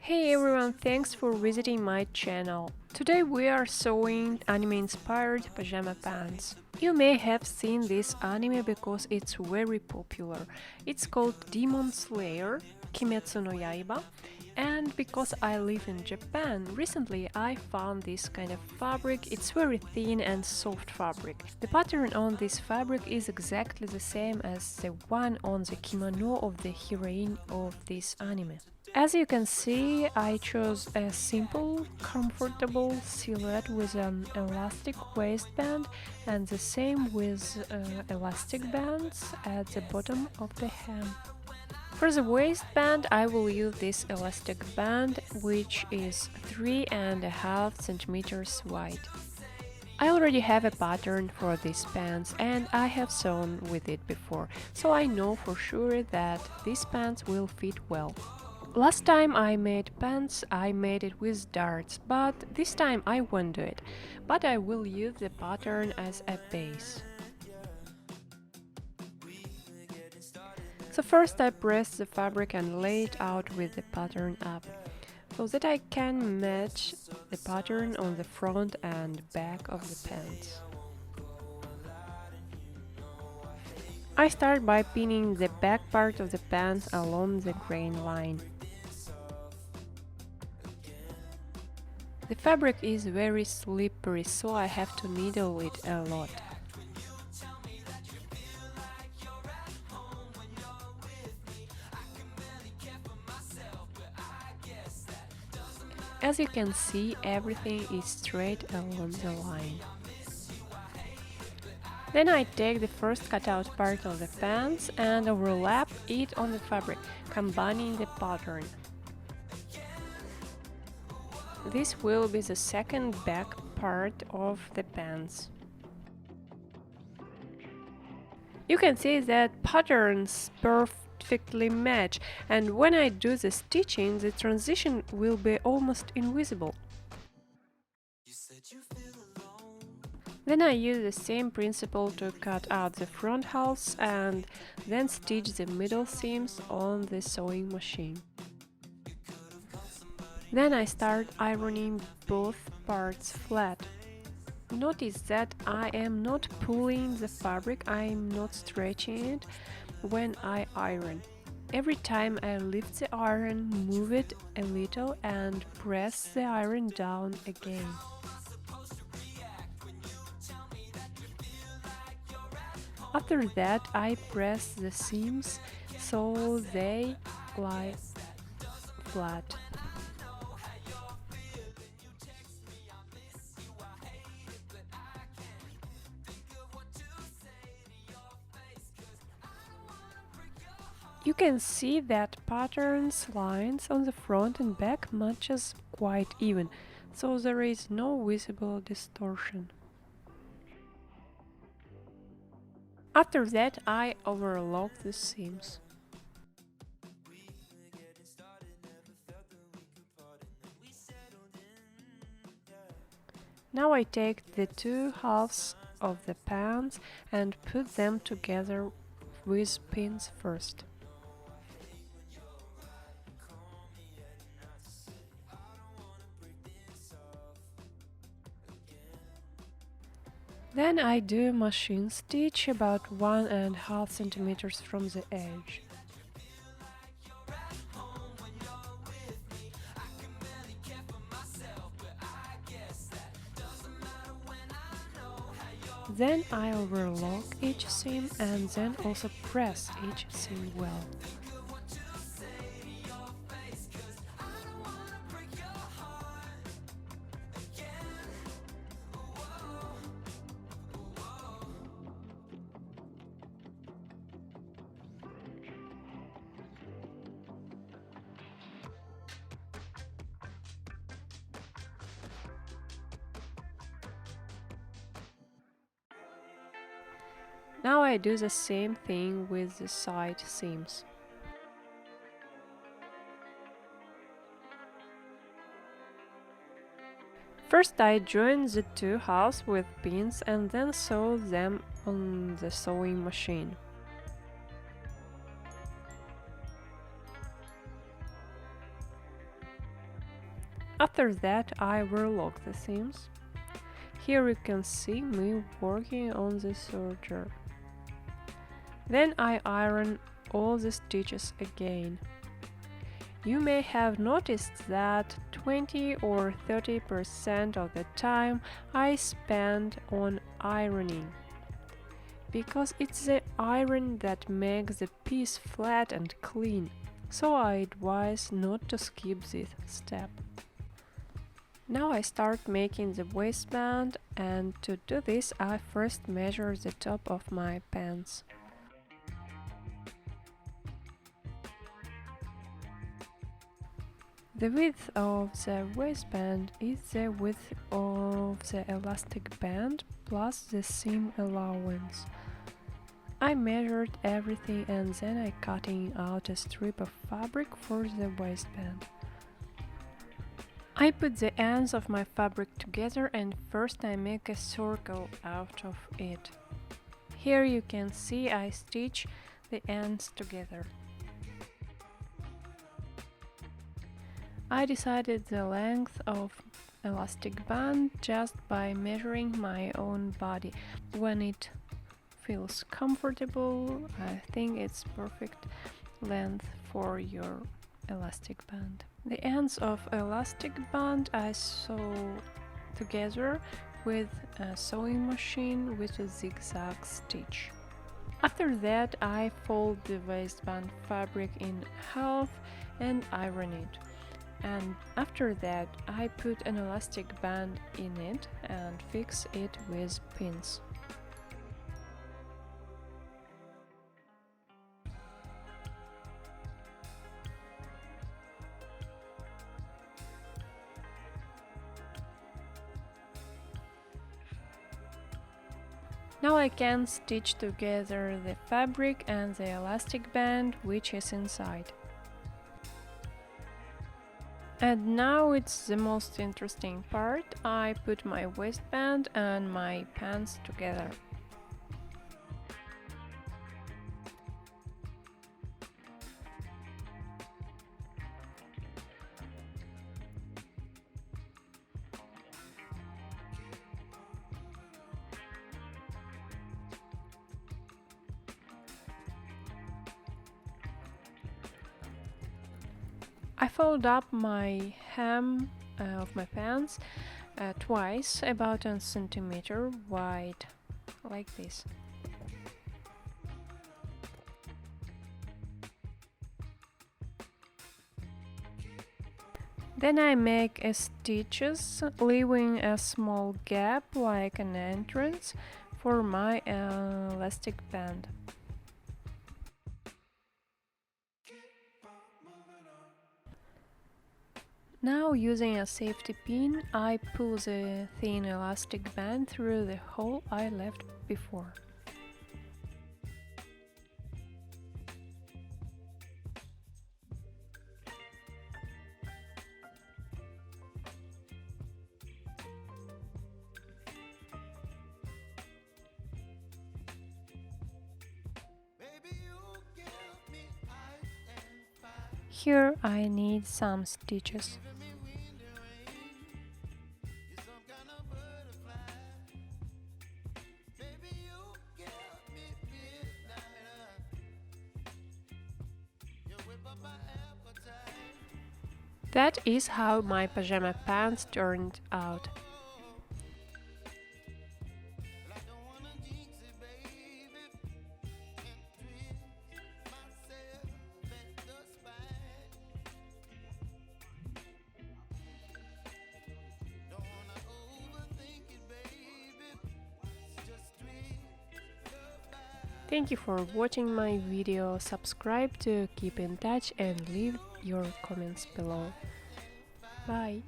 Hey everyone, thanks for visiting my channel. Today we are sewing anime-inspired pajama pants. You may have seen this anime because it's very popular. It's called Demon Slayer, Kimetsu no Yaiba, and because I live in Japan, recently I found this kind of fabric. It's very thin and soft fabric. The pattern on this fabric is exactly the same as the one on the kimono of the heroine of this anime. As you can see, I chose a simple, comfortable silhouette with an elastic waistband and the same with elastic bands at the bottom of the hem. For the waistband, I will use this elastic band, which is 3.5 centimeters wide. I already have a pattern for these pants and I have sewn with it before, so I know for sure that these pants will fit well. Last time I made pants, I made it with darts, but this time I won't do it, but I will use the pattern as a base. So first I press the fabric and lay it out with the pattern up, so that I can match the pattern on the front and back of the pants. I start by pinning the back part of the pants along the grain line. The fabric is very slippery, so I have to needle it a lot. As you can see, everything is straight along the line. Then I take the first cutout part of the pants and overlap it on the fabric, combining the pattern. This will be the second back part of the pants. You can see that patterns perfectly match, and when I do the stitching, the transition will be almost invisible. Then I use the same principle to cut out the front halves and then stitch the middle seams on the sewing machine. Then I start ironing both parts flat. Notice that I am not pulling the fabric, I am not stretching it when I iron. Every time I lift the iron, move it a little and press the iron down again. After that, I press the seams so they lie flat. You can see that patterns lines on the front and back matches quite even, so there is no visible distortion. After that, I overlock the seams. Now I take the two halves of the pants and put them together with pins first. Then I do a machine stitch about 1.5 centimeters from the edge. Then I overlock each seam and then also press each seam well. Now I do the same thing with the side seams. First I join the two halves with pins and then sew them on the sewing machine. After that, I relock the seams. Here you can see me working on the serger. Then I iron all the stitches again. You may have noticed that 20 or 30% of the time I spend on ironing, because it's the iron that makes the piece flat and clean, so I advise not to skip this step. Now I start making the waistband, and to do this I first measure the top of my pants. The width of the waistband is the width of the elastic band plus the seam allowance. I measured everything and then I cutting out a strip of fabric for the waistband. I put the ends of my fabric together and first I make a circle out of it. Here you can see I stitch the ends together. I decided the length of elastic band just by measuring my own body. When it feels comfortable, I think it's perfect length for your elastic band. The ends of elastic band I sew together with a sewing machine with a zigzag stitch. After that, I fold the waistband fabric in half and iron it. And after that, I put an elastic band in it and fix it with pins. Now I can stitch together the fabric and the elastic band which is inside. And now it's the most interesting part. I put my waistband and my pants together. I fold up my hem of my pants twice, about 1 centimeter wide, like this. Then I make stitches, leaving a small gap like an entrance for my elastic band. Now, using a safety pin, I pull the thin elastic band through the hole I left before. Here I need some stitches. That is how my pajama pants turned out. Thank you for watching my video. Subscribe to keep in touch and leave your comments below. Bye!